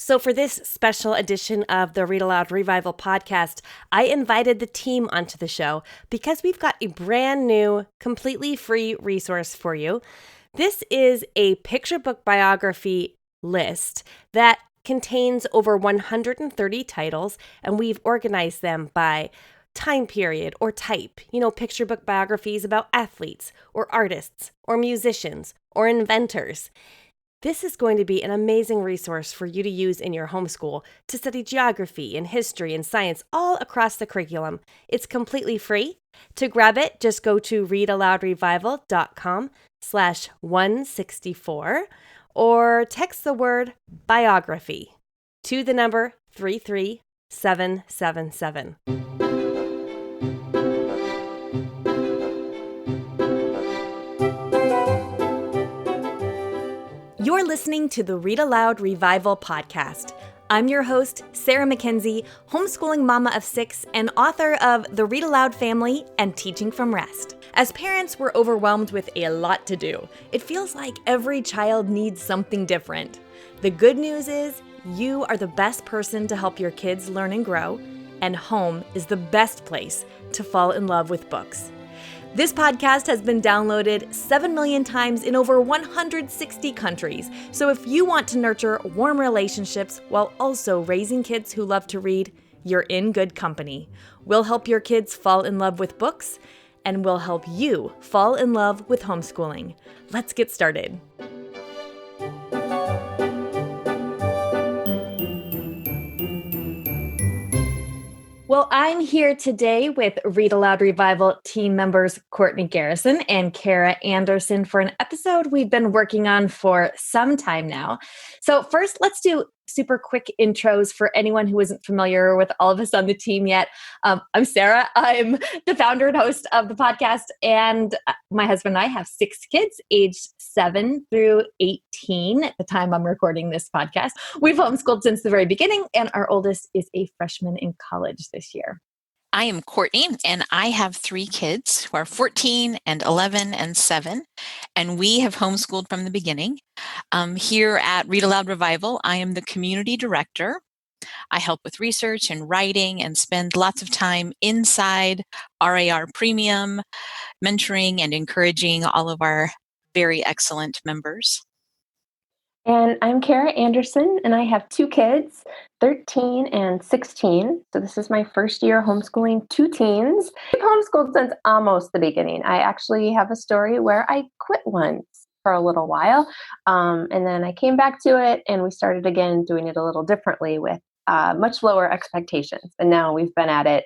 So for this special edition of the Read-Aloud Revival podcast, I invited the team onto the show because we've got a brand new, completely free resource for you. This is a picture book biography list that contains over 130 titles, and we've organized them by time period or type. Picture book biographies about athletes or artists or musicians or inventors. This is going to be an amazing resource for you to use in your homeschool to study geography and history and science all across the curriculum. It's completely free. To grab it, just go to readaloudrevival.com/164 or text the word biography to the number 33777. You're listening to the Read-Aloud Revival podcast. I'm your host, Sarah McKenzie, homeschooling mama of 6 and author of The Read-Aloud Family and Teaching from Rest. As parents, we're overwhelmed with a lot to do. It feels like every child needs something different. The good news is you are the best person to help your kids learn and grow, and home is the best place to fall in love with books. This podcast has been downloaded 7 million times in over 160 countries. So if you want to nurture warm relationships while also raising kids who love to read, you're in good company. We'll help your kids fall in love with books, and we'll help you fall in love with homeschooling. Let's get started. Well, I'm here today with Read-Aloud Revival team members Courtney Garrison and Kara Anderson for an episode we've been working on for some time now. So first, let's do super quick intros for anyone who isn't familiar with all of us on the team yet. I'm Sarah. I'm the founder and host of the podcast, and my husband and I have 6 kids aged 7 through 18 at the time I'm recording this podcast. We've homeschooled since the very beginning, and our oldest is a freshman in college this year. I am Courtney, and I have 3 kids who are 14 and 11 and 7, and we have homeschooled from the beginning. Here at Read-Aloud Revival, I am the community director. I help with research and writing and spend lots of time inside RAR Premium, mentoring and encouraging all of our very excellent members. And I'm Kara Anderson, and I have 2 kids, 13 and 16. So this is my first year homeschooling 2 teens. I've homeschooled since almost the beginning. I actually have a story where I quit once for a little while, and then I came back to it, and we started again doing it a little differently with much lower expectations. And now we've been at it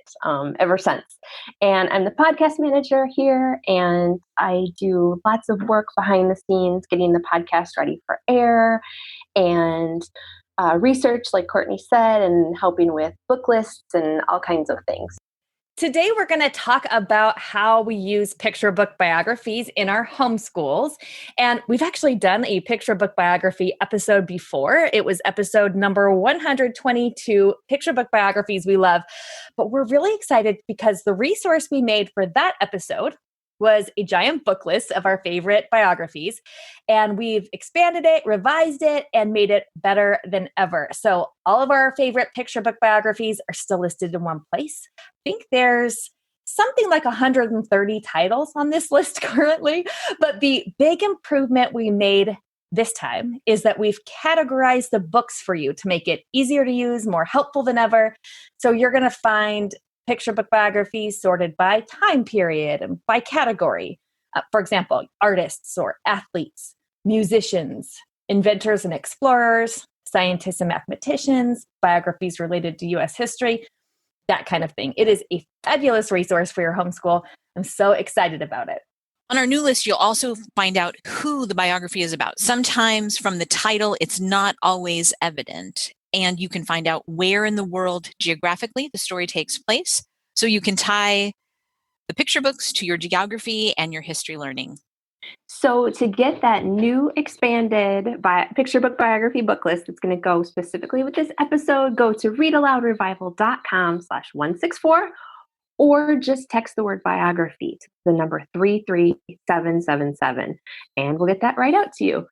ever since. And I'm the podcast manager here, and I do lots of work behind the scenes, getting the podcast ready for air, and research, like Courtney said, and helping with book lists and all kinds of things. Today, we're going to talk about how we use picture book biographies in our homeschools. And we've actually done a picture book biography episode before. It was episode number 122, Picture Book Biographies We Love. But we're really excited because the resource we made for that episode was a giant book list of our favorite biographies. And we've expanded it, revised it, and made it better than ever. So all of our favorite picture book biographies are still listed in one place. I think there's something like 130 titles on this list currently. But the big improvement we made this time is that we've categorized the books for you to make it easier to use, more helpful than ever. So you're going to find picture book biographies sorted by time period and by category. For example, artists or athletes, musicians, inventors and explorers, scientists and mathematicians, biographies related to U.S. history, that kind of thing. It is a fabulous resource for your homeschool. I'm so excited about it. On our new list, you'll also find out who the biography is about. Sometimes from the title, it's not always evident. And you can find out where in the world geographically the story takes place. So you can tie the picture books to your geography and your history learning. So to get that new expanded picture book biography book list that's going to go specifically with this episode, go to readaloudrevival.com/164 or just text the word biography to the number 33777 and we'll get that right out to you.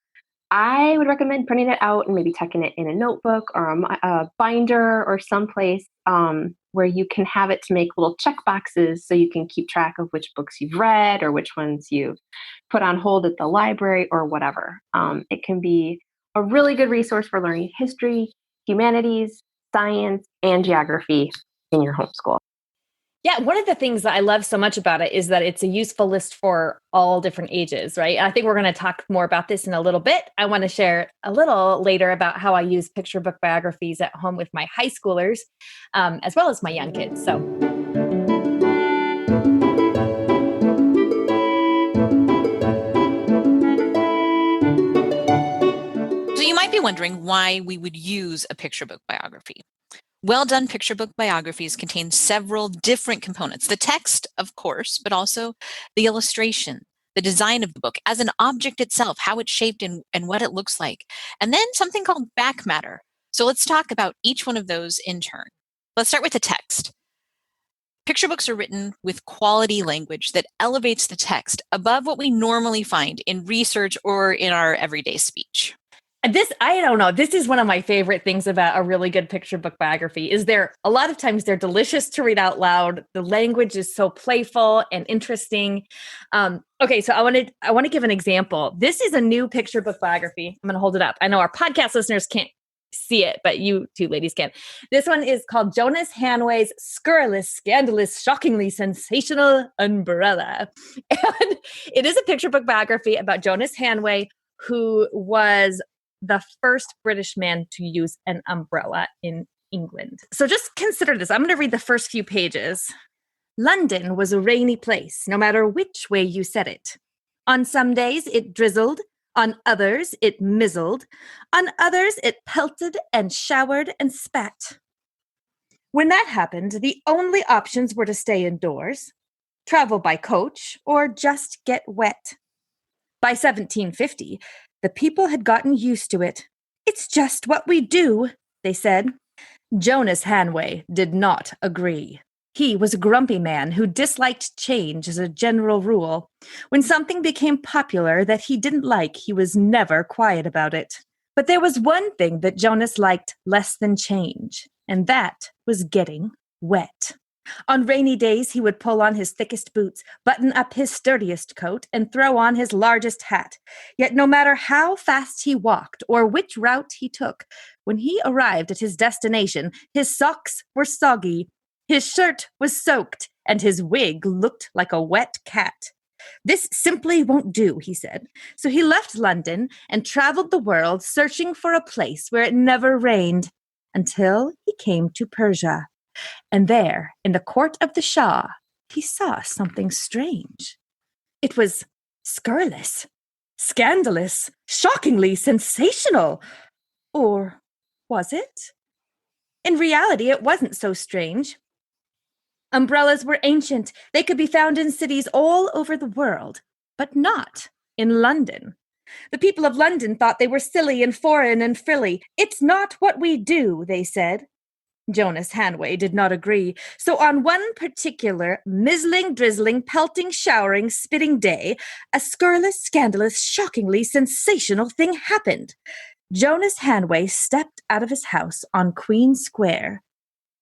I would recommend printing it out and maybe tucking it in a notebook or a binder or someplace where you can have it to make little check boxes so you can keep track of which books you've read or which ones you've put on hold at the library or whatever. It can be a really good resource for learning history, humanities, science, and geography in your homeschool. Yeah, one of the things that I love so much about it is that it's a useful list for all different ages, right? And I think we're going to talk more about this in a little bit. I want to share a little later about how I use picture book biographies at home with my high schoolers, as well as my young kids. So you might be wondering why we would use a picture book biography. Well-done picture book biographies contain several different components. The text, of course, but also the illustration, the design of the book as an object itself, how it's shaped and what it looks like. And then something called back matter. So let's talk about each one of those in turn. Let's start with the text. Picture books are written with quality language that elevates the text above what we normally find in research or in our everyday speech. I don't know. This is one of my favorite things about a really good picture book biography is a lot of times they're delicious to read out loud. The language is so playful and interesting. Okay, so I want to give an example. This is a new picture book biography. I'm going to hold it up. I know our podcast listeners can't see it, but you two ladies can. This one is called Jonas Hanway's Scurrilous, Scandalous, Shockingly Sensational Umbrella. And it is a picture book biography about Jonas Hanway, who was the first British man to use an umbrella in England. So just consider this. I'm going to read the first few pages. London was a rainy place, no matter which way you said it. On some days it drizzled, on others it mizzled, on others it pelted and showered and spat. When that happened, the only options were to stay indoors, travel by coach, or just get wet. By 1750, the people had gotten used to it. It's just what we do, they said. Jonas Hanway did not agree. He was a grumpy man who disliked change as a general rule. When something became popular that he didn't like, he was never quiet about it. But there was one thing that Jonas liked less than change, and that was getting wet. On rainy days, he would pull on his thickest boots, button up his sturdiest coat, and throw on his largest hat. Yet no matter how fast he walked or which route he took, when he arrived at his destination, his socks were soggy, his shirt was soaked, and his wig looked like a wet cat. This simply won't do, he said. So he left London and traveled the world searching for a place where it never rained, until he came to Persia. And there, in the court of the Shah, he saw something strange. It was scurrilous, scandalous, shockingly sensational. Or was it? In reality, it wasn't so strange. Umbrellas were ancient. They could be found in cities all over the world, but not in London. The people of London thought they were silly and foreign and frilly. It's not what we do, they said. Jonas Hanway did not agree. So on one particular mizzling, drizzling, pelting, showering, spitting day, a scurrilous, scandalous, shockingly sensational thing happened. Jonas Hanway stepped out of his house on Queen Square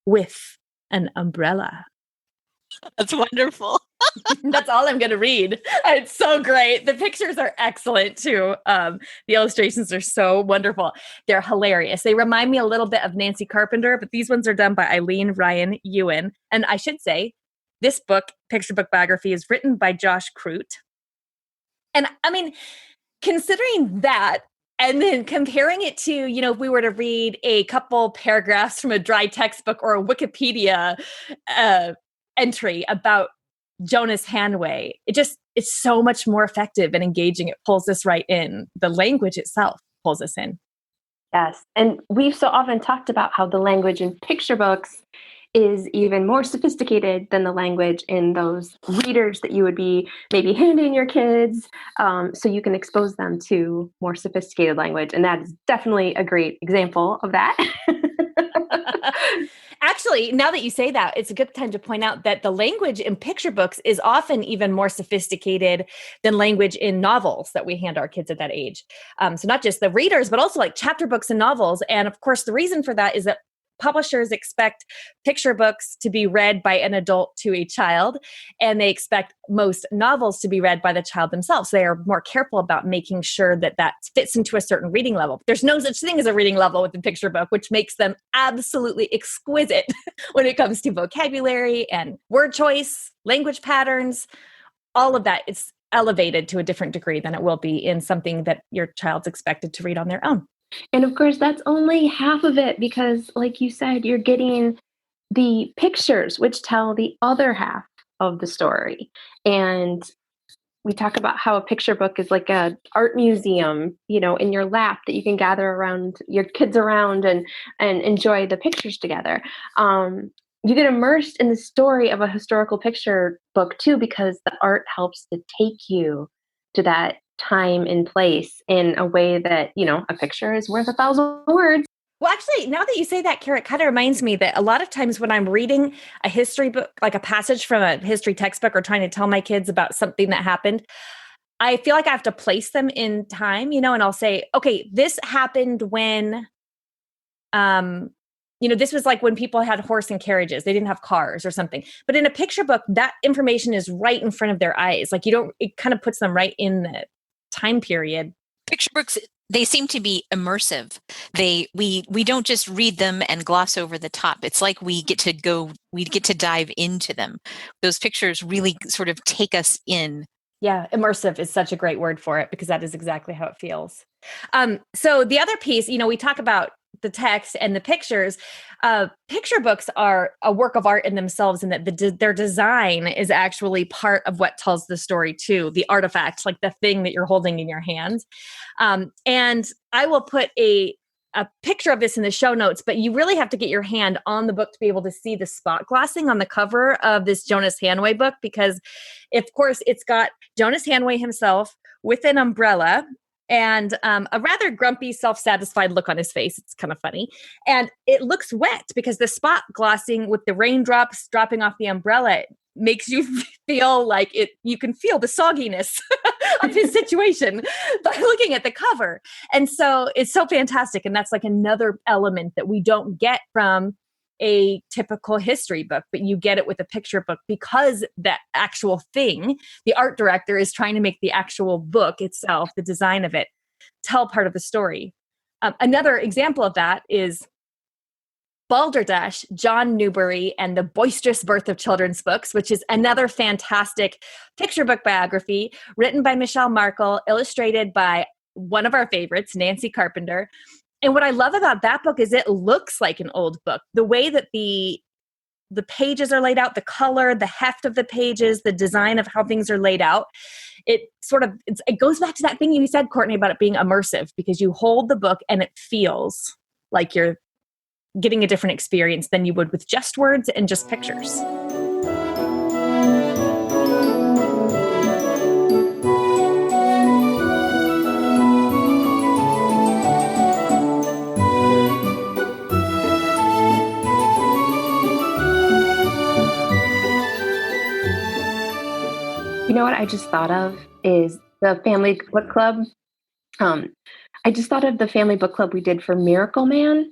with an umbrella. That's wonderful. That's all I'm going to read. It's so great. The pictures are excellent too. The illustrations are so wonderful. They're hilarious. They remind me a little bit of Nancy Carpenter, but these ones are done by Eileen Ryan Ewan. And I should say, this book, Picture Book Biography, is written by Josh Crute. And I mean, considering that, and then comparing it to, if we were to read a couple paragraphs from a dry textbook or a Wikipedia entry about Jonas Hanway, it's so much more effective and engaging. It pulls us right in. The language itself pulls us in. Yes. And we've so often talked about how the language in picture books is even more sophisticated than the language in those readers that you would be maybe handing your kids, so you can expose them to more sophisticated language. And that is definitely a great example of that. Actually, now that you say that, it's a good time to point out that the language in picture books is often even more sophisticated than language in novels that we hand our kids at that age. So not just the readers, but also like chapter books and novels. And of course, the reason for that is that publishers expect picture books to be read by an adult to a child, and they expect most novels to be read by the child themselves. They are more careful about making sure that that fits into a certain reading level. There's no such thing as a reading level with the picture book, which makes them absolutely exquisite when it comes to vocabulary and word choice, language patterns. All of that is elevated to a different degree than it will be in something that your child's expected to read on their own. And of course, that's only half of it because, like you said, you're getting the pictures, which tell the other half of the story. And we talk about how a picture book is like an art museum, in your lap that you can gather around your kids around and enjoy the pictures together. You get immersed in the story of a historical picture book too, because the art helps to take you to that time and place in a way that, a picture is worth 1,000 words. Well, actually, now that you say that, Kara, it kind of reminds me that a lot of times when I'm reading a history book, like a passage from a history textbook or trying to tell my kids about something that happened, I feel like I have to place them in time, and I'll say, okay, this happened when, this was like when people had horse and carriages. They didn't have cars or something. But in a picture book, that information is right in front of their eyes. Like it kind of puts them right in the time period. Picture books, they seem to be immersive. We don't just read them and gloss over the top. It's like we get to dive into them. Those pictures really sort of take us in. Yeah, immersive is such a great word for it because that is exactly how it feels. So the other piece, we talk about the text and the pictures. Picture books are a work of art in themselves, and that their design is actually part of what tells the story too, the artifact, like the thing that you're holding in your hands. And I will put a picture of this in the show notes, but you really have to get your hand on the book to be able to see the spot glossing on the cover of this Jonas Hanway book, because of course it's got Jonas Hanway himself with an umbrella and a rather grumpy, self-satisfied look on his face. It's kind of funny. And it looks wet because the spot glossing with the raindrops dropping off the umbrella makes you feel like you can feel the sogginess of his situation by looking at the cover. And so it's so fantastic. And that's like another element that we don't get from a typical history book, but you get it with a picture book because that actual thing, the art director is trying to make the actual book itself, the design of it, tell part of the story. Another example of that is Balderdash, John Newbery, and the Boisterous Birth of Children's Books, which is another fantastic picture book biography written by Michelle Markle, illustrated by one of our favorites, Nancy Carpenter. And what I love about that book is it looks like an old book. The way that the pages are laid out, the color, the heft of the pages, the design of how things are laid out, it goes back to that thing you said, Courtney, about it being immersive, because you hold the book and it feels like you're getting a different experience than you would with just words and just pictures. You know what I just thought of is the family book club. I just thought of the family book club we did for Miracle Man,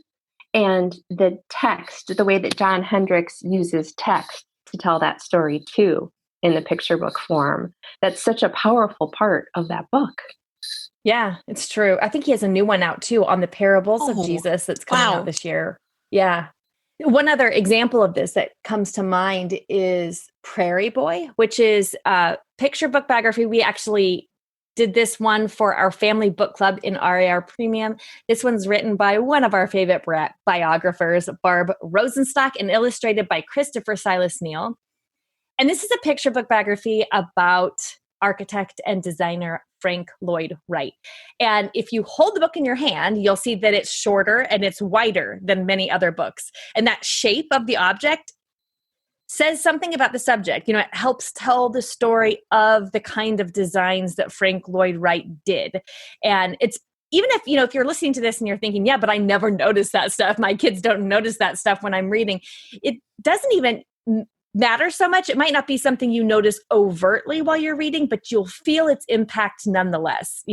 and the text, the way that John Hendricks uses text to tell that story too in the picture book form. That's such a powerful part of that book. Yeah, it's true. I think he has a new one out too on the parables of Jesus that's coming out this year. Yeah. One other example of this that comes to mind is Prairie Boy, which is a picture book biography. We actually did this one for our family book club in RAR Premium. This one's written by one of our favorite biographers, Barb Rosenstock, and illustrated by Christopher Silas Neal. And this is a picture book biography about architect and designer Frank Lloyd Wright. And if you hold the book in your hand, you'll see that it's shorter and it's wider than many other books. And that shape of the object says something about the subject. It helps tell the story of the kind of designs that Frank Lloyd Wright did. And it's even if, if you're listening to this and you're thinking, yeah, but I never notice that stuff. My kids don't notice that stuff when I'm reading. It doesn't even matter so much. It might not be something you notice overtly while you're reading, but you'll feel its impact nonetheless.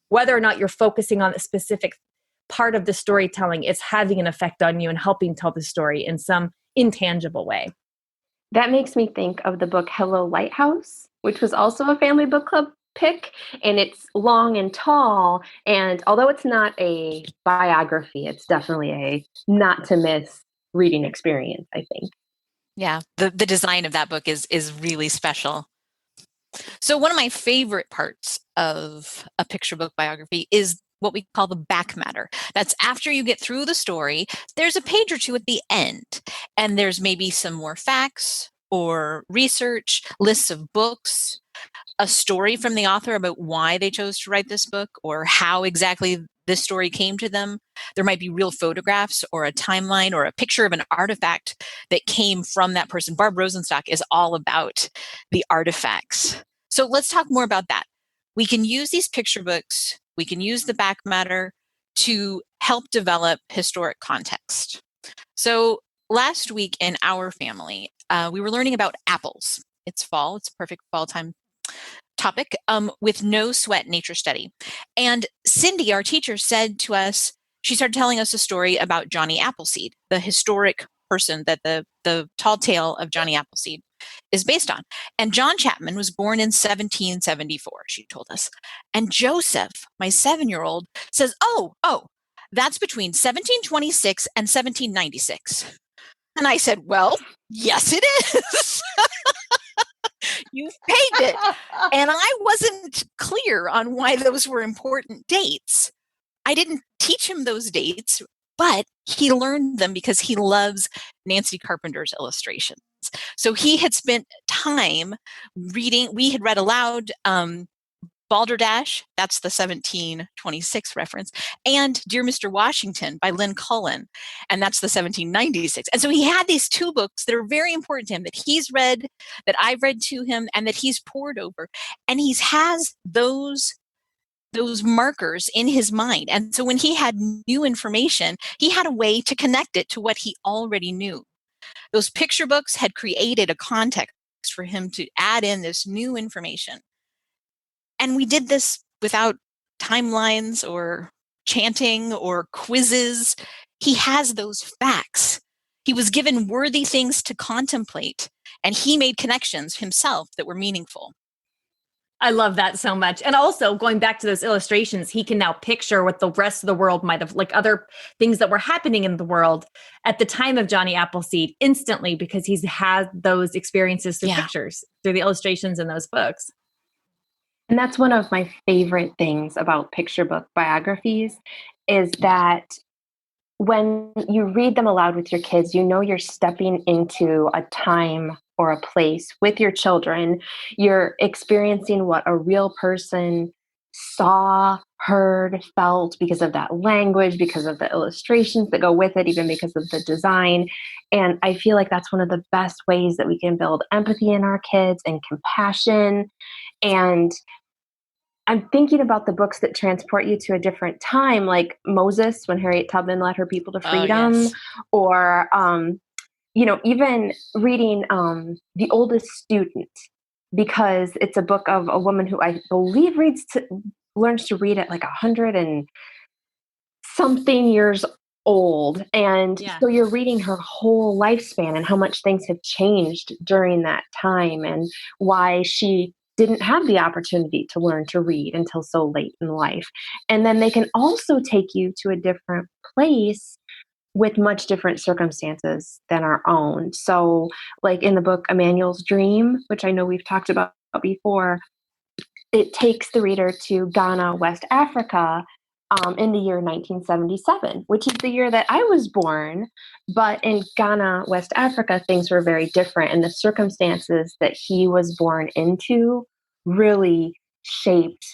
Whether or not you're focusing on a specific part of the storytelling, it's having an effect on you and helping tell the story in some intangible way. That makes me think of the book Hello Lighthouse, which was also a family book club pick, and it's long and tall. And although it's not a biography, it's definitely a not to miss reading experience, I think. Yeah, the design of that book is really special. So one of my favorite parts of a picture book biography is what we call the back matter. That's after you get through the story, there's a page or two at the end, and there's maybe some more facts or research, lists of books, a story from the author about why they chose to write this book or how exactly this story came to them. There might be real photographs or a timeline or a picture of an artifact that came from that person. Barb Rosenstock is all about the artifacts. So let's talk more about that. We can use these picture books, we can use the back matter to help develop historic context. So last week in our family, we were learning about apples. It's fall, it's a perfect fall time topic with no sweat nature study. And Cindy, our teacher, said to us, she started telling us a story about Johnny Appleseed, the historic person that the tall tale of Johnny Appleseed is based on. And John Chapman was born in 1774, she told us. And Joseph, my 7-year-old, says, oh, that's between 1726 and 1796. And I said, well, yes, it is. You've pegged it. And I wasn't clear on why those were important dates. I didn't teach him those dates, but he learned them because he loves Nancy Carpenter's illustrations. So he had spent time reading. We had read aloud Balderdash, that's the 1726 reference, and Dear Mr. Washington by Lynn Cullen, and that's the 1796. And so he had these two books that are very important to him that he's read, that I've read to him, and that he's pored over. And he has those markers in his mind. And so when he had new information, he had a way to connect it to what he already knew. Those picture books had created a context for him to add in this new information. And we did this without timelines or chanting or quizzes. He has those facts. He was given worthy things to contemplate, and he made connections himself that were meaningful. I love that so much. And also going back to those illustrations, he can now picture what the rest of the world might have, like other things that were happening in the world at the time of Johnny Appleseed instantly, because he's had those experiences through pictures, through the illustrations in those books. And that's one of my favorite things about picture book biographies is that when you read them aloud with your kids, you're stepping into a time or a place with your children. You're experiencing what a real person saw, heard, felt because of that language, because of the illustrations that go with it, even because of the design. And I feel like that's one of the best ways that we can build empathy in our kids and compassion. And I'm thinking about the books that transport you to a different time, like Moses, when Harriet Tubman led her people to freedom, yes. or, even reading The Oldest Student, because it's a book of a woman who I believe learns to read at like 100 and something years old. And so you're reading her whole lifespan and how much things have changed during that time and why she didn't have the opportunity to learn to read until so late in life. And then they can also take you to a different place with much different circumstances than our own. So like in the book, Emmanuel's Dream, which I know we've talked about before, it takes the reader to Ghana, West Africa, in the year 1977, which is the year that I was born. But in Ghana, West Africa, things were very different. And the circumstances that he was born into really shaped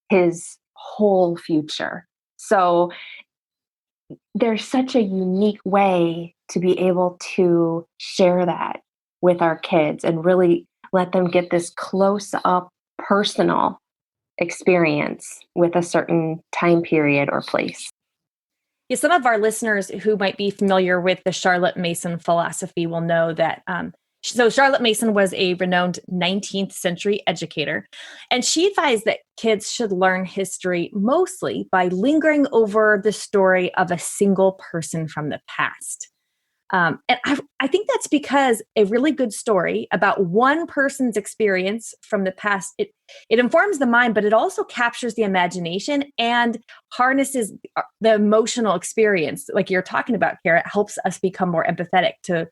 his whole future. So there's such a unique way to be able to share that with our kids and really let them get this close up personal experience with a certain time period or place. Yeah, some of our listeners who might be familiar with the Charlotte Mason philosophy will know that. So Charlotte Mason was a renowned 19th century educator, and she advised that kids should learn history mostly by lingering over the story of a single person from the past. And I think that's because a really good story about one person's experience from the past, it informs the mind, but it also captures the imagination and harnesses the emotional experience. Like you're talking about, Kara, it helps us become more empathetic to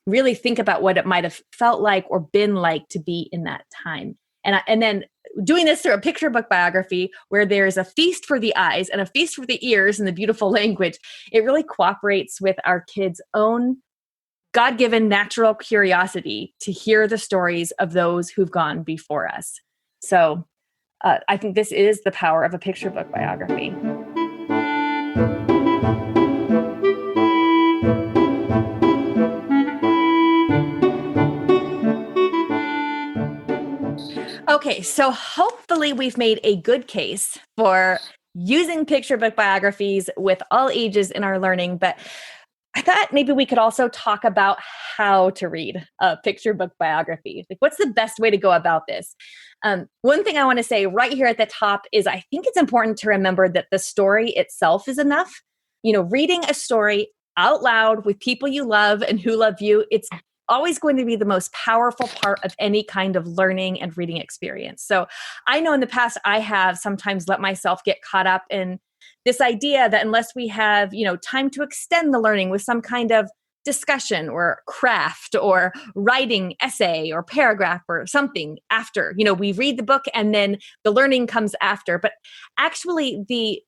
really think about what it might have felt like or been like to be in that time. And then doing this through a picture book biography where there's a feast for the eyes and a feast for the ears and the beautiful language, it really cooperates with our kids' own God-given natural curiosity to hear the stories of those who've gone before us. So I think this is the power of a picture book biography. Okay, so hopefully we've made a good case for using picture book biographies with all ages in our learning, but I thought maybe we could also talk about how to read a picture book biography. Like, what's the best way to go about this? One thing I want to say right here at the top is I think it's important to remember that the story itself is enough. You know, reading a story out loud with people you love and who love you, it's always going to be the most powerful part of any kind of learning and reading experience. So I know in the past I have sometimes let myself get caught up in this idea that unless we have, time to extend the learning with some kind of discussion or craft or writing essay or paragraph or something after, we read the book and then the learning comes after. But actually the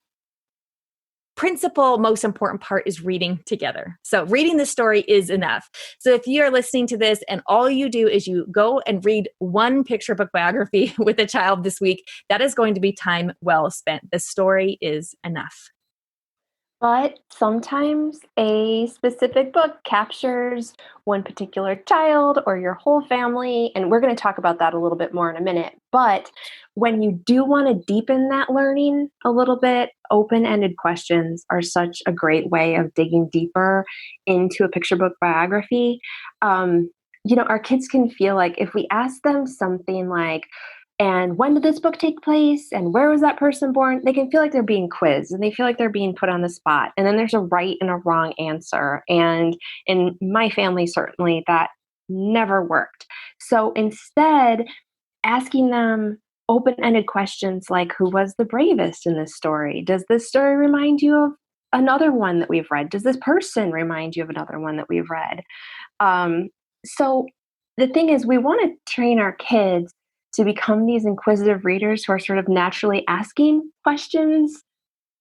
principal, most important part is reading together. So reading the story is enough. So if you are listening to this and all you do is you go and read one picture book biography with a child this week, that is going to be time well spent. The story is enough. But sometimes a specific book captures one particular child or your whole family, and we're going to talk about that a little bit more in a minute. But when you do want to deepen that learning a little bit, open-ended questions are such a great way of digging deeper into a picture book biography. Our kids can feel like if we ask them something like, and when did this book take place? And where was that person born? They can feel like they're being quizzed and they feel like they're being put on the spot. And then there's a right and a wrong answer. And in my family, certainly that never worked. So instead, asking them open-ended questions like, who was the bravest in this story? Does this story remind you of another one that we've read? Does this person remind you of another one that we've read? So the thing is, we want to train our kids to become these inquisitive readers who are sort of naturally asking questions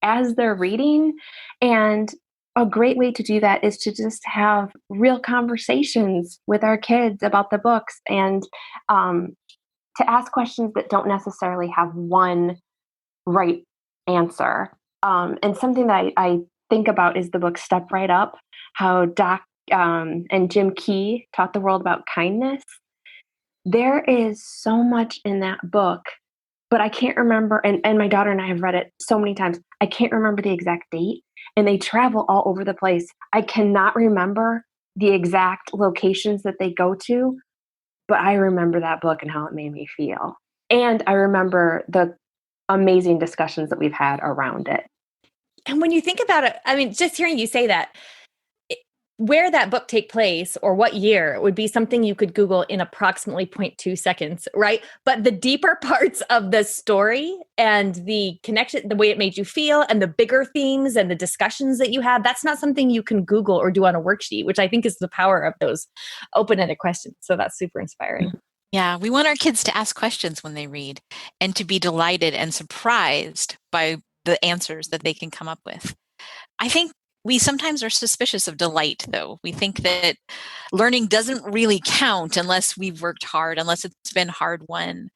as they're reading. And a great way to do that is to just have real conversations with our kids about the books and to ask questions that don't necessarily have one right answer. And something that I think about is the book Step Right Up, how Doc and Jim Key taught the world about kindness. There is so much in that book, but I can't remember, and my daughter and I have read it so many times, I can't remember the exact date, and they travel all over the place. I cannot remember the exact locations that they go to, but I remember that book and how it made me feel. And I remember the amazing discussions that we've had around it. And when you think about it, I mean, just hearing you say that, where that book take place or what year would be something you could Google in approximately 0.2 seconds, right? But the deeper parts of the story and the connection, the way it made you feel and the bigger themes and the discussions that you had, that's not something you can Google or do on a worksheet, which I think is the power of those open-ended questions. So that's super inspiring. Yeah, we want our kids to ask questions when they read and to be delighted and surprised by the answers that they can come up with. I think we sometimes are suspicious of delight, though. We think that learning doesn't really count unless we've worked hard, unless it's been hard won.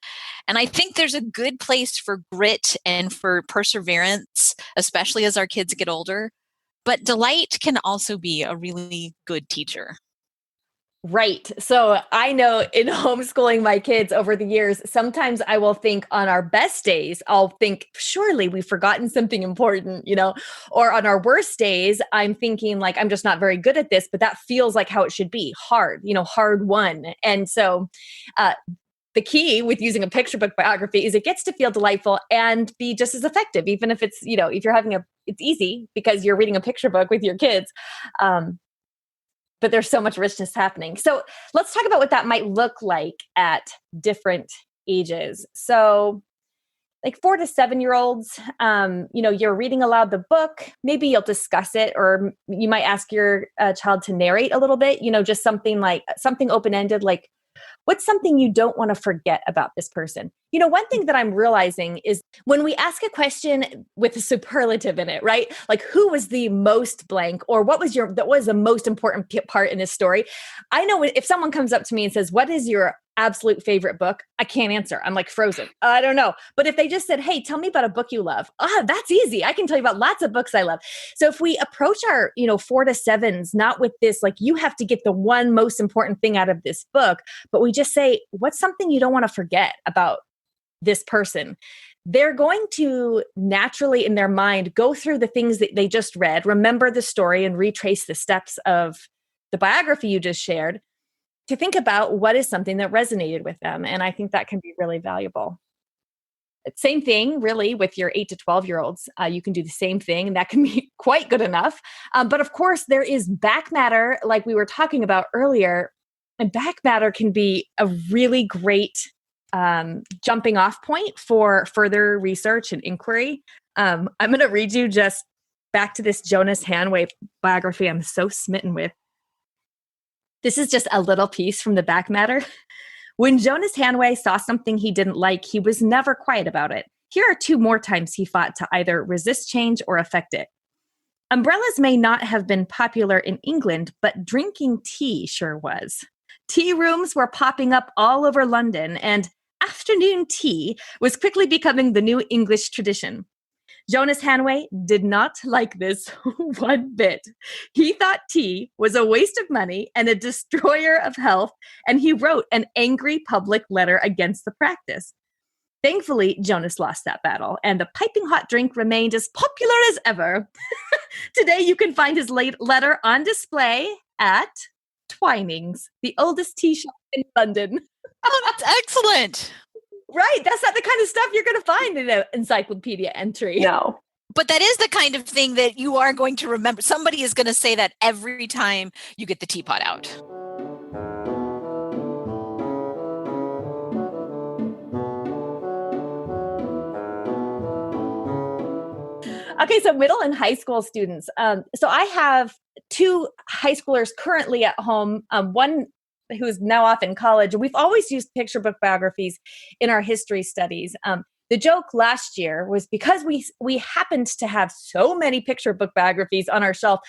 And I think there's a good place for grit and for perseverance, especially as our kids get older. But delight can also be a really good teacher. Right. So I know in homeschooling my kids over the years, sometimes I will think on our best days, I'll think, surely we've forgotten something important, or on our worst days, I'm thinking like, I'm just not very good at this, but that feels like how it should be hard, hard won. And so, the key with using a picture book biography is it gets to feel delightful and be just as effective, even if it's, if you're it's easy because you're reading a picture book with your kids. But there's so much richness happening. So let's talk about what that might look like at different ages. So like 4 to 7-year-olds, you're reading aloud the book. Maybe you'll discuss it, or you might ask your child to narrate a little bit, just something open-ended, like, what's something you don't want to forget about this person? One thing that I'm realizing is when we ask a question with a superlative in it, right? Like, who was the most blank, or that was the most important part in this story? I know if someone comes up to me and says, what is your absolute favorite book? I can't answer. I'm like frozen. I don't know. But if they just said, hey, tell me about a book you love. That's easy. I can tell you about lots of books I love. So if we approach our, 4 to 7s, not with this, like, you have to get the one most important thing out of this book, but we just say, what's something you don't want to forget about this person? They're going to naturally in their mind go through the things that they just read, remember the story, and retrace the steps of the biography you just shared to think about what is something that resonated with them. And I think that can be really valuable. Same thing, really, with your 8 to 12-year-olds. You can do the same thing, and that can be quite good enough. But of course, there is back matter, like we were talking about earlier. And back matter can be a really great jumping off point for further research and inquiry. I'm going to read you just back to this Jonas Hanway biography I'm so smitten with. This is just a little piece from the back matter. When Jonas Hanway saw something he didn't like, he was never quiet about it. Here are 2 more times he fought to either resist change or affect it. Umbrellas may not have been popular in England, but drinking tea sure was. Tea rooms were popping up all over London, and afternoon tea was quickly becoming the new English tradition. Jonas Hanway did not like this one bit. He thought tea was a waste of money and a destroyer of health, and he wrote an angry public letter against the practice. Thankfully, Jonas lost that battle, and the piping hot drink remained as popular as ever. Today, you can find his letter on display at Twinings, the oldest tea shop in London. Oh, that's excellent. Right. That's not the kind of stuff you're going to find in an encyclopedia entry. No. But that is the kind of thing that you are going to remember. Somebody is going to say that every time you get the teapot out. Okay, so middle and high school students. So I have 2 high schoolers currently at home, one who's now off in college. And we've always used picture book biographies in our history studies. The joke last year was because we happened to have so many picture book biographies on our shelf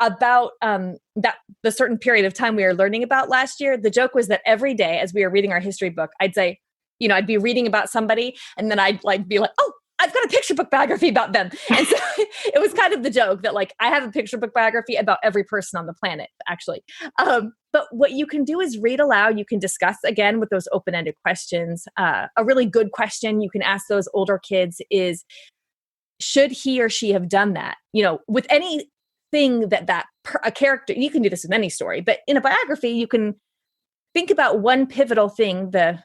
about that the certain period of time we were learning about last year. The joke was that every day as we were reading our history book, I'd say, I'd be reading about somebody, and then I'd be like, oh, I've got a picture book biography about them. And so it was kind of the joke that I have a picture book biography about every person on the planet, actually. But what you can do is read aloud. You can discuss again with those open-ended questions. A really good question you can ask those older kids is, should he or she have done that? With anything a character, you can do this with any story, but in a biography, you can think about one pivotal thing the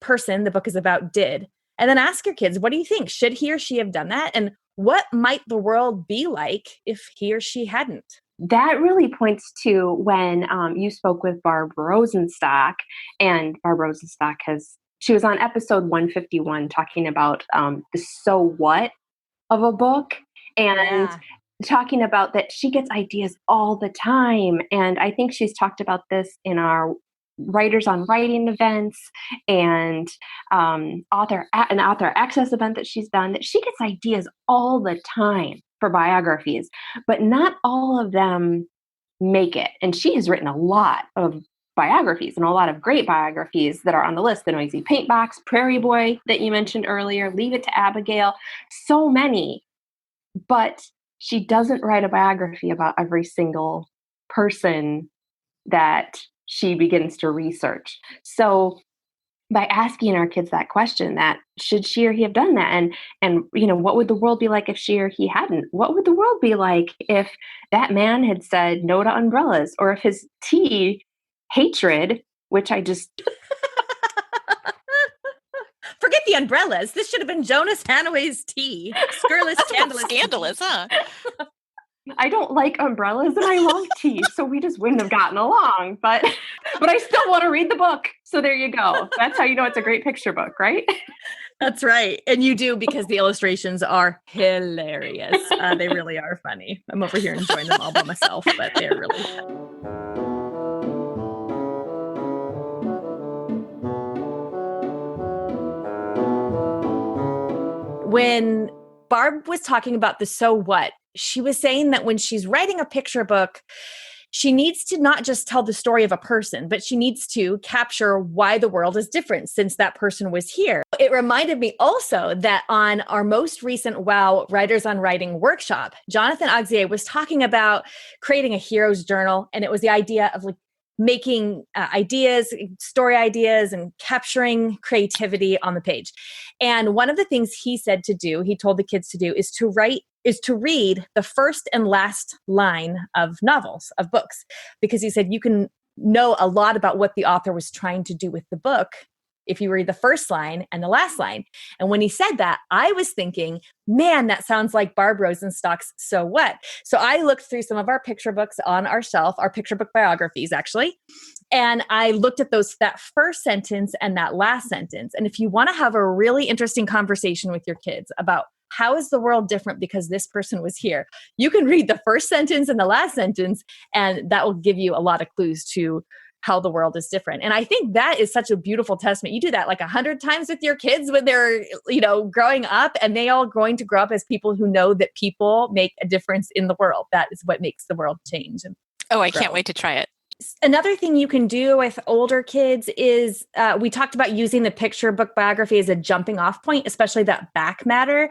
person the book is about did. And then ask your kids, what do you think? Should he or she have done that? And what might the world be like if he or she hadn't? That really points to when you spoke with Barb Rosenstock, and Barb Rosenstock she was on episode 151 talking about the so what of a book, and talking about that she gets ideas all the time. And I think she's talked about this in our Writers on Writing events and an author access event that she's done, that she gets ideas all the time for biographies, but not all of them make it. And she has written a lot of biographies and a lot of great biographies that are on the list. The Noisy Paint Box, Prairie Boy that you mentioned earlier, Leave It to Abigail, so many. But she doesn't write a biography about every single person that she begins to research. So by asking our kids that question, that should she or he have done that, and what would the world be like if she or he hadn't? What would the world be like if that man had said no to umbrellas, or if his tea hatred, which I just forget the umbrellas. This should have been Jonas Hanaway's tea. Scurrilous, Scandalous, huh? I don't like umbrellas and I love tea, so we just wouldn't have gotten along. But I still want to read the book. So there you go. That's how you know it's a great picture book, right? That's right. And you do, because the illustrations are hilarious. They really are funny. I'm over here enjoying them all by myself, but they're really fun. When Barb was talking about the so what, she was saying that when she's writing a picture book, she needs to not just tell the story of a person, but she needs to capture why the world is different since that person was here. It reminded me also that on our most recent WOW Writers on Writing workshop, Jonathan Auxier was talking about creating a hero's journal. And it was the idea of like making ideas, story ideas, and capturing creativity on the page. And one of the things he said to do, he told the kids to do, is to read the first and last line of novels, of books, because he said you can know a lot about what the author was trying to do with the book if you read the first line and the last line. And when he said that, I was thinking, man, that sounds like Barb Rosenstock's So What? So I looked through some of our picture books on our shelf, our picture book biographies, actually. And I looked at that first sentence and that last sentence. And if you want to have a really interesting conversation with your kids about how is the world different because this person was here, you can read the first sentence and the last sentence, and that will give you a lot of clues to how the world is different. And I think that is such a beautiful testament. You do that like 100 times with your kids when they're, growing up, and they all going to grow up as people who know that people make a difference in the world. That is what makes the world change. Oh, I can't wait to try it. Another thing you can do with older kids is we talked about using the picture book biography as a jumping off point, especially that back matter,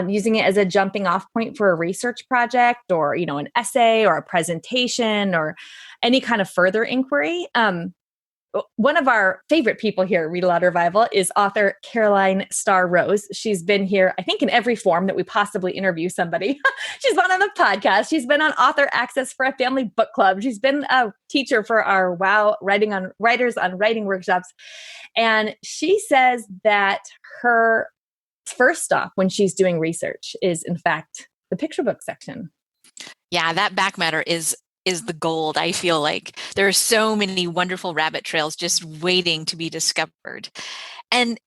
using it as a jumping off point for a research project or, an essay or a presentation or any kind of further inquiry. One of our favorite people here at Read-Aloud Revival is author Caroline Starr Rose. She's been here, I think, in every form that we possibly interview somebody. She's been on the podcast. She's been on Author Access for a Family Book Club. She's been a teacher for our WOW Writers on Writing workshops. And she says that her first stop when she's doing research is, in fact, the picture book section. Yeah, that back matter is the gold. I feel like there are so many wonderful rabbit trails just waiting to be discovered. And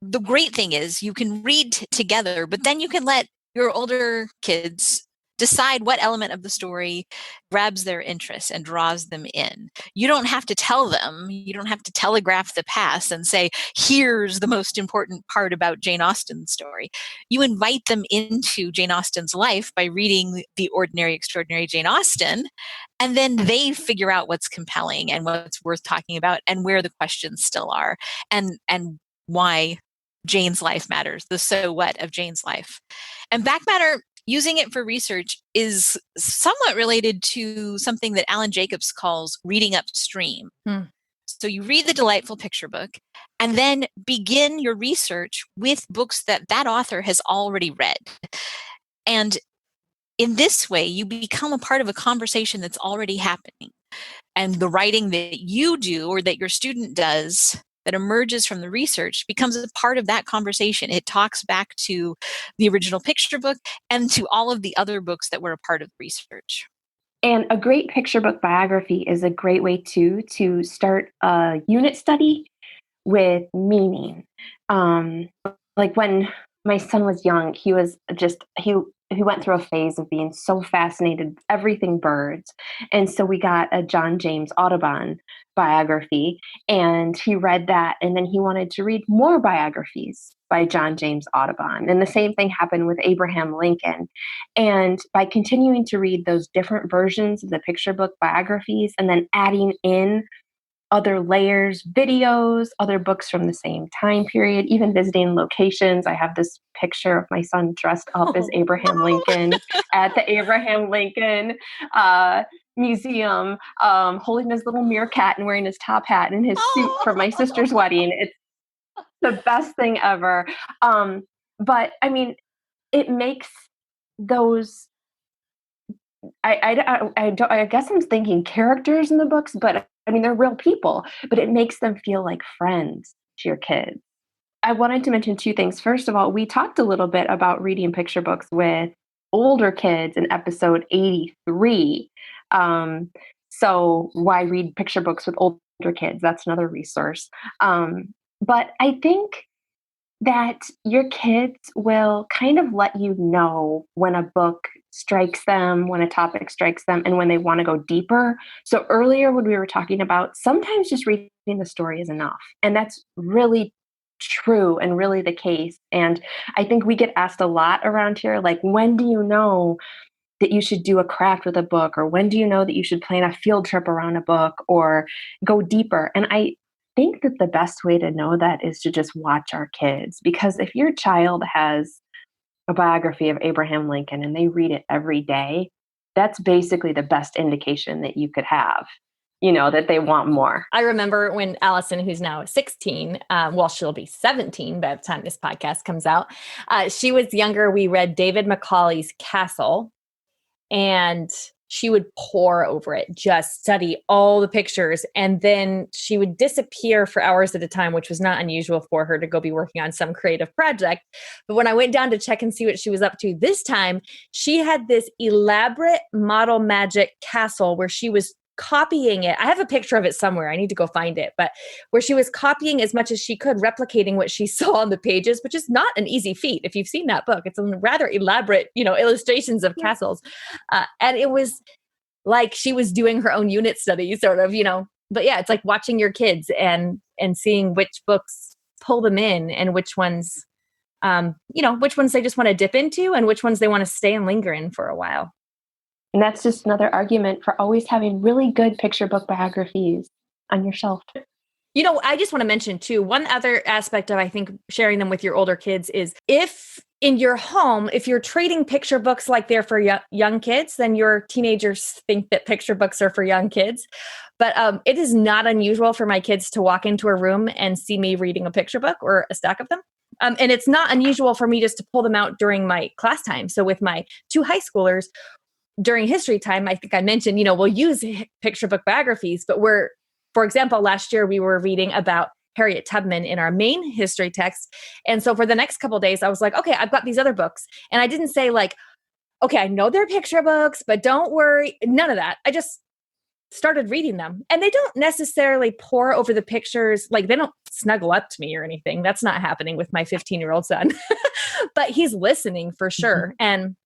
the great thing is you can read together, but then you can let your older kids decide what element of the story grabs their interest and draws them in. You don't have to tell them, you don't have to telegraph the past and say, here's the most important part about Jane Austen's story. You invite them into Jane Austen's life by reading The Ordinary Extraordinary Jane Austen, and then they figure out what's compelling and what's worth talking about and where the questions still are and why Jane's life matters, the so what of Jane's life. And back matter, using it for research, is somewhat related to something that Alan Jacobs calls reading upstream. So you read the delightful picture book and then begin your research with books that author has already read. And in this way, you become a part of a conversation that's already happening. And the writing that you do or that your student does that emerges from the research becomes a part of that conversation. It talks back to the original picture book and to all of the other books that were a part of the research. And a great picture book biography is a great way to start a unit study with meaning. Like when my son was young, he went through a phase of being so fascinated, everything birds. And so we got a John James Audubon biography, and he read that, and then he wanted to read more biographies by John James Audubon. And the same thing happened with Abraham Lincoln. And by continuing to read those different versions of the picture book biographies and then adding in other layers, videos, other books from the same time period, even visiting locations. I have this picture of my son dressed up as Abraham Lincoln at the Abraham Lincoln museum, holding his little meerkat and wearing his top hat and his suit for my sister's wedding. It's the best thing ever. But I mean, it makes those. I guess I'm thinking characters in the books, but I mean they're real people. But it makes them feel like friends to your kids. I wanted to mention two things. First of all, we talked a little bit about reading picture books with older kids in episode 83. So why read picture books with older kids? That's another resource. But I think that your kids will kind of let you know when a book strikes them, when a topic strikes them, and when they want to go deeper. So earlier when we were talking about sometimes just reading the story is enough. And that's really true and really the case. And I think we get asked a lot around here, like, when do you know that you should do a craft with a book? Or when do you know that you should plan a field trip around a book or go deeper? And I think that the best way to know that is to just watch our kids. Because if your child has a biography of Abraham Lincoln and they read it every day, that's basically the best indication that you could have, that they want more. I remember when Allison, who's now 16, well, she'll be 17 by the time this podcast comes out. She was younger. We read David Macaulay's Castle, and she would pore over it, just study all the pictures. And then she would disappear for hours at a time, which was not unusual for her to go be working on some creative project. But when I went down to check and see what she was up to this time, she had this elaborate model magic castle where she was copying it. I have a picture of it somewhere. I need to go find it, but where she was copying as much as she could, replicating what she saw on the pages, which is not an easy feat. If you've seen that book, it's a rather elaborate, illustrations of castles. And it was like she was doing her own unit study sort of, but yeah, it's like watching your kids and seeing which books pull them in and which ones, which ones they just want to dip into and which ones they want to stay and linger in for a while. And that's just another argument for always having really good picture book biographies on your shelf. I just want to mention too, one other aspect of, I think, sharing them with your older kids is if in your home, if you're treating picture books like they're for young kids, then your teenagers think that picture books are for young kids. But it is not unusual for my kids to walk into a room and see me reading a picture book or a stack of them. And it's not unusual for me just to pull them out during my class time. So with my two high schoolers, during history time, I think I mentioned, we'll use picture book biographies, but for example, last year we were reading about Harriet Tubman in our main history text. And so for the next couple of days, I was like, okay, I've got these other books. And I didn't say like, okay, I know they're picture books, but don't worry. None of that. I just started reading them. And they don't necessarily pore over the pictures. Like they don't snuggle up to me or anything. That's not happening with my 15-year-old son. But he's listening for sure. Mm-hmm. And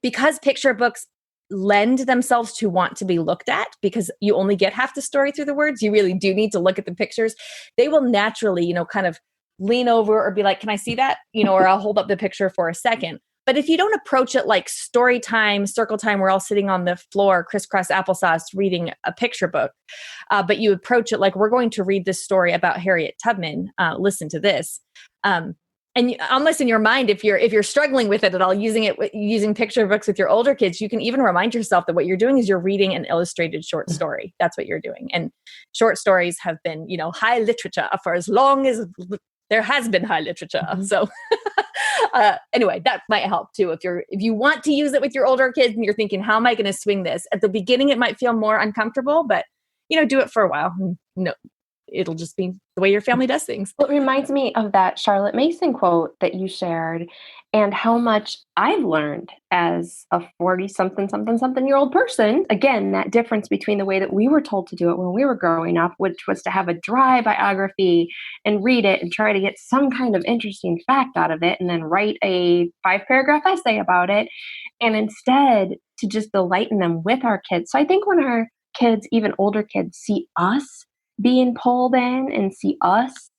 because picture books lend themselves to want to be looked at, because you only get half the story through the words, you really do need to look at the pictures. They will naturally, kind of lean over or be like, can I see that? Or I'll hold up the picture for a second. But if you don't approach it like story time, circle time, we're all sitting on the floor, crisscross applesauce, reading a picture book, but you approach it like, we're going to read this story about Harriet Tubman. Listen to this. And almost in your mind, if you're struggling with it at all, using picture books with your older kids, you can even remind yourself that what you're doing is you're reading an illustrated short story. That's what you're doing. And short stories have been, high literature for as long as there has been high literature. Mm-hmm. So anyway, that might help too. If you want to use it with your older kids and you're thinking, how am I going to swing this? At the beginning, it might feel more uncomfortable, but do it for a while. No. It'll just be the way your family does things. Well, it reminds me of that Charlotte Mason quote that you shared and how much I've learned as a 40-something-year-old person. Again, that difference between the way that we were told to do it when we were growing up, which was to have a dry biography and read it and try to get some kind of interesting fact out of it and then write a 5-paragraph essay about it. And instead to just delight in them with our kids. So I think when our kids, even older kids, see us being pulled in and see us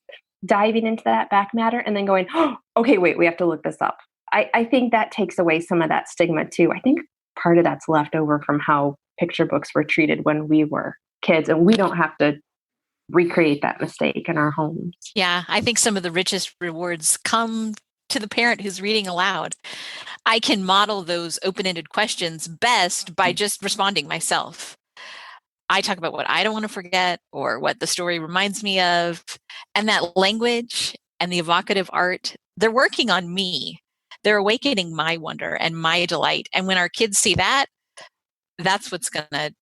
diving into that back matter and then going, oh, okay, wait, we have to look this up. I think that takes away some of that stigma too. I think part of that's left over from how picture books were treated when we were kids, and we don't have to recreate that mistake in our homes. Yeah, I think some of the richest rewards come to the parent who's reading aloud. I can model those open-ended questions best by just responding myself. I talk about what I don't want to forget or what the story reminds me of. And that language and the evocative art, they're working on me. They're awakening my wonder and my delight. And when our kids see that, that's what's going to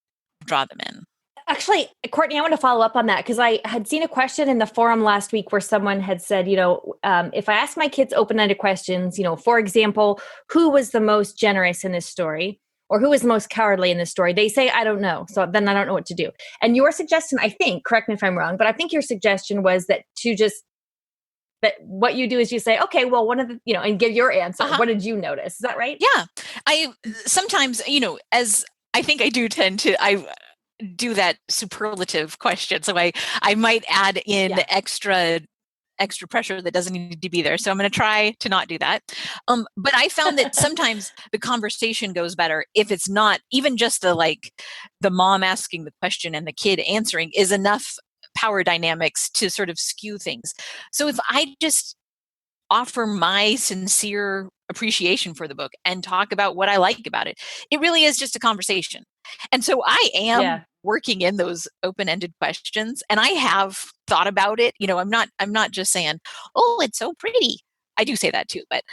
draw them in. Actually, Courtney, I want to follow up on that because I had seen a question in the forum last week where someone had said, if I ask my kids open-ended questions, for example, who was the most generous in this story or who was the most cowardly in this story? They say, I don't know. So then I don't know what to do. And your suggestion, I think, correct me if I'm wrong, but I think your suggestion was that that what you do is you say, okay, well, one of the, and give your answer. What did you notice? Is that right? Yeah. I sometimes, as I think I do tend to, I do that superlative question. So I might add in the extra pressure that doesn't need to be there. So I'm going to try to not do that. But I found that sometimes the conversation goes better if it's not even just the mom asking the question and the kid answering is enough power dynamics to sort of skew things. So if I just offer my sincere appreciation for the book and talk about what I like about it, it really is just a conversation. And so I am working in those open-ended questions, and I have thought about it. I'm not just saying, "Oh, it's so pretty." I do say that too, but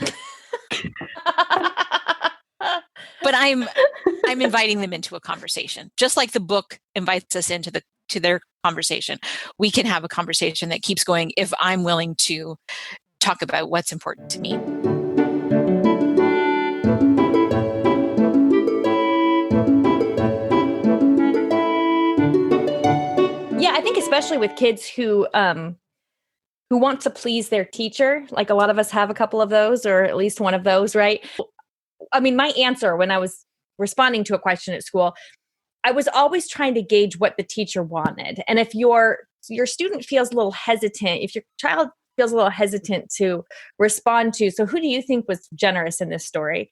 I'm inviting them into a conversation, just like the book invites us into their conversation. We can have a conversation that keeps going if I'm willing to talk about what's important to me. Yeah, I think especially with kids who want to please their teacher, like a lot of us have a couple of those, or at least one of those, right? I mean, my answer when I was responding to a question at school, I was always trying to gauge what the teacher wanted. And if your student feels a little hesitant, if your child feels a little hesitant to respond to, so who do you think was generous in this story?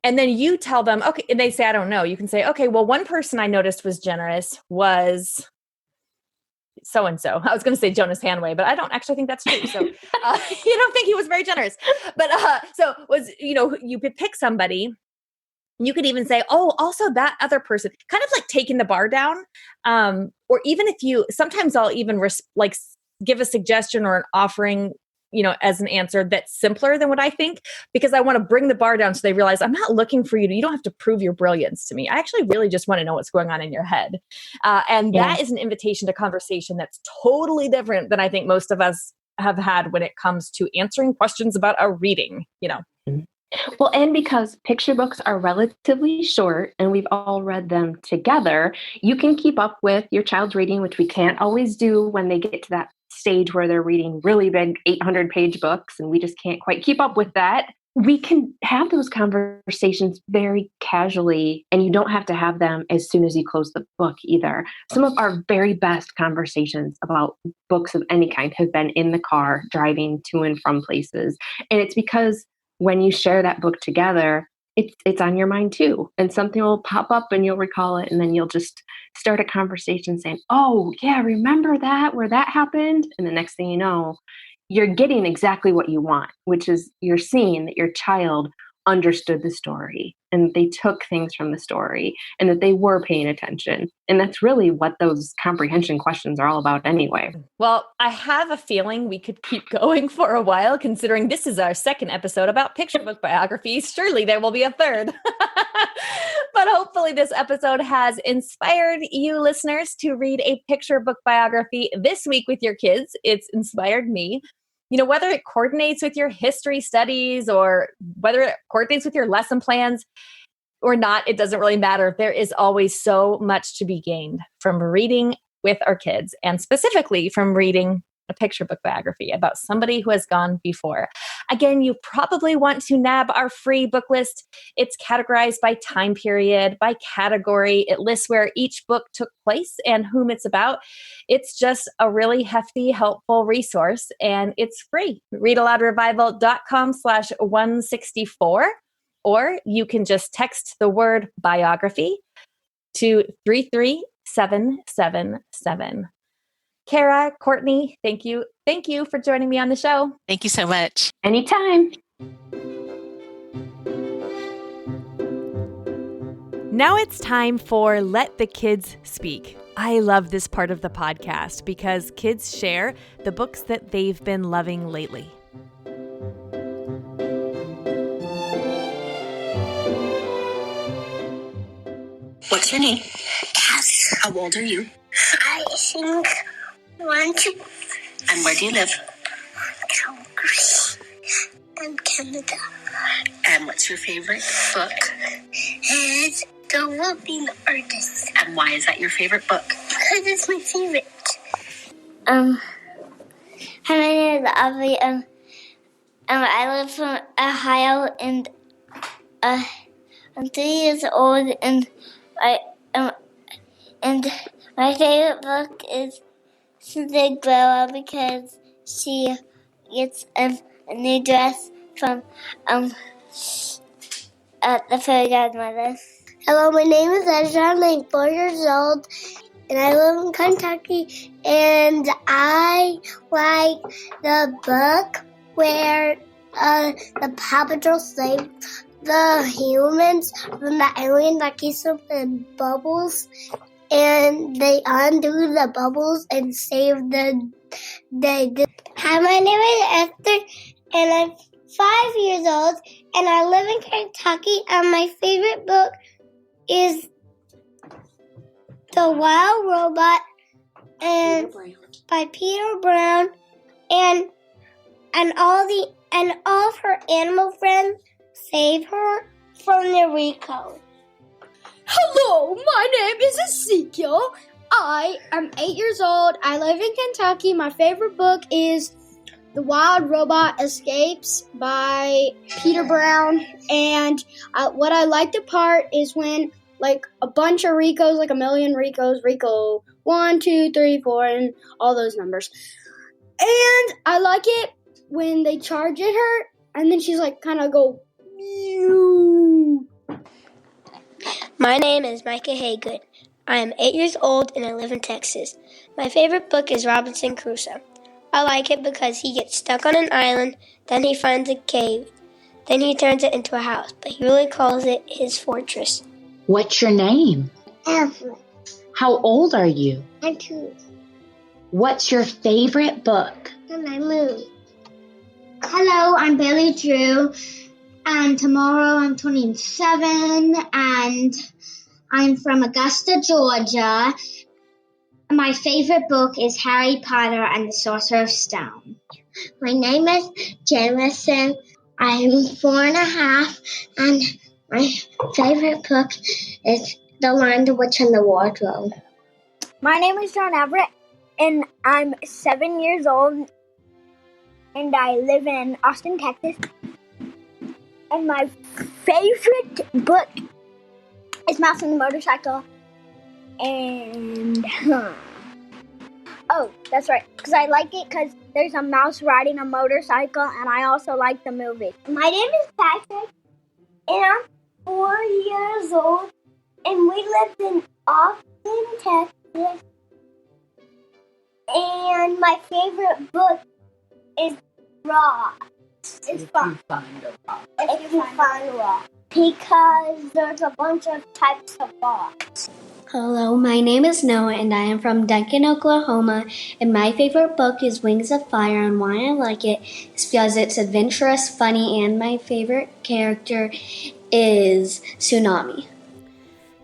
And then you tell them, okay, and they say, I don't know. You can say, okay, well, one person I noticed was generous was so-and-so. I was going to say Jonas Hanway, but I don't actually think that's true. So you don't think he was very generous. But so was, you could pick somebody. You could even say, oh, also that other person, kind of like taking the bar down. Or even if sometimes I'll even give a suggestion or an offering, as an answer that's simpler than what I think, because I want to bring the bar down so they realize I'm not looking for you don't have to prove your brilliance to me. I actually really just want to know what's going on in your head. That is an invitation to conversation that's totally different than I think most of us have had when it comes to answering questions about a reading, Well, and because picture books are relatively short and we've all read them together, you can keep up with your child's reading, which we can't always do when they get to that stage where they're reading really big 800-page books and we just can't quite keep up with that. We can have those conversations very casually, and you don't have to have them as soon as you close the book either. Some of our very best conversations about books of any kind have been in the car, driving to and from places. And it's because when you share that book together, it's on your mind too. And something will pop up and you'll recall it. And then you'll just start a conversation saying, oh, yeah, remember that, where that happened? And the next thing you know, you're getting exactly what you want, which is you're seeing that your child understood the story and they took things from the story and that they were paying attention. And that's really what those comprehension questions are all about anyway. Well, I have a feeling we could keep going for a while, considering this is our second episode about picture book biographies. Surely there will be a third. But hopefully this episode has inspired you listeners to read a picture book biography this week with your kids. It's inspired me. Whether it coordinates with your history studies or whether it coordinates with your lesson plans or not, it doesn't really matter. There is always so much to be gained from reading with our kids, and specifically from reading a picture book biography about somebody who has gone before. Again, you probably want to nab our free book list. It's categorized by time period, by category. It lists where each book took place and whom it's about. It's just a really hefty, helpful resource, and it's free. readaloudrevival.com/164, or you can just text the word biography to 33777. Kara, Courtney, thank you thank you for joining me on the show. Thank you so much. Anytime. Now it's time for Let the Kids Speak. I love this part of the podcast because kids share the books that they've been loving lately. What's your name? Cass. How old are you? I think 1, 2. And where do you live? Calgary. And Canada. And what's your favorite book? It's The Whooping Artist. And why is that your favorite book? Because it's my favorite. Hi, my name is Avi. I live from Ohio, and I'm 3 years old, and and my favorite book is Cinderella because she gets a new dress from the fairy godmother. Hello, my name is Ezra. I'm 4 years old, and I live in Kentucky. And I like the book where the Paw Patrol saved the humans from the alien that keeps them in bubbles, and they undo the bubbles and save the day. Hi, my name is Esther, and I'm 5 years old, and I live in Kentucky, and my favorite book is The Wild Robot and by Peter Brown, and all of her animal friends save her from the recall. Hello, my name is Ezekiel. I am 8 years old. I live in Kentucky. My favorite book is The Wild Robot Escapes by Peter Brown. And what I liked the part is when like a bunch of Ricos, like a million Ricos, Rico 1, 2, 3, 4, and all those numbers. And I like it when they charge at her, and then she's like kind of go, mew. My name is Micah Haygood. I am 8 years old and I live in Texas. My favorite book is Robinson Crusoe. I like it because he gets stuck on an island, then he finds a cave, then he turns it into a house, but he really calls it his fortress. What's your name? Evelyn. How old are you? I'm 2. What's your favorite book? And I'm Moon. Hello, I'm Bailey Drew, and tomorrow I'm 27, and I'm from Augusta, Georgia. My favorite book is Harry Potter and the Sorcerer's Stone. My name is Jamison. I'm 4.5, and my favorite book is The Lion, the Witch, and the Wardrobe. My name is John Everett, and I'm 7 years old, and I live in Austin, Texas. And my favorite book is Mouse and the Motorcycle. And, oh, that's right, because I like it because there's a mouse riding a motorcycle, and I also like the movie. My name is Patrick, and I'm 4 years old, and we lived in Austin, Texas. And my favorite book is RAR. It's fun. If you find RAR. Because there's a bunch of types of rocks. Hello, my name is Noah, and I am from Duncan, Oklahoma, and my favorite book is Wings of Fire, and why I like it is because it's adventurous, funny, and my favorite character is Tsunami.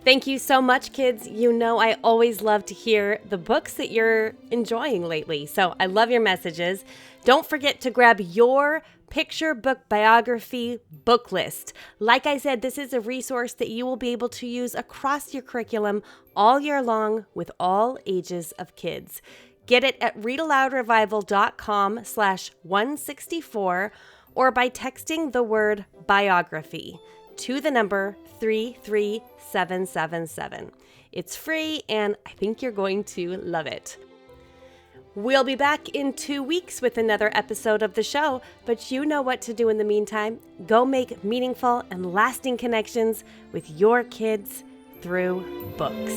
Thank you so much, kids. You know I always love to hear the books that you're enjoying lately, so I love your messages. Don't forget to grab your picture book biography book list. Like I said, this is a resource that you will be able to use across your curriculum all year long with all ages of kids. Get it at readaloudrevival.com/164 or by texting the word biography to the number 33777. It's free and I think you're going to love it. We'll be back in 2 weeks with another episode of the show, but you know what to do in the meantime. Go make meaningful and lasting connections with your kids through books.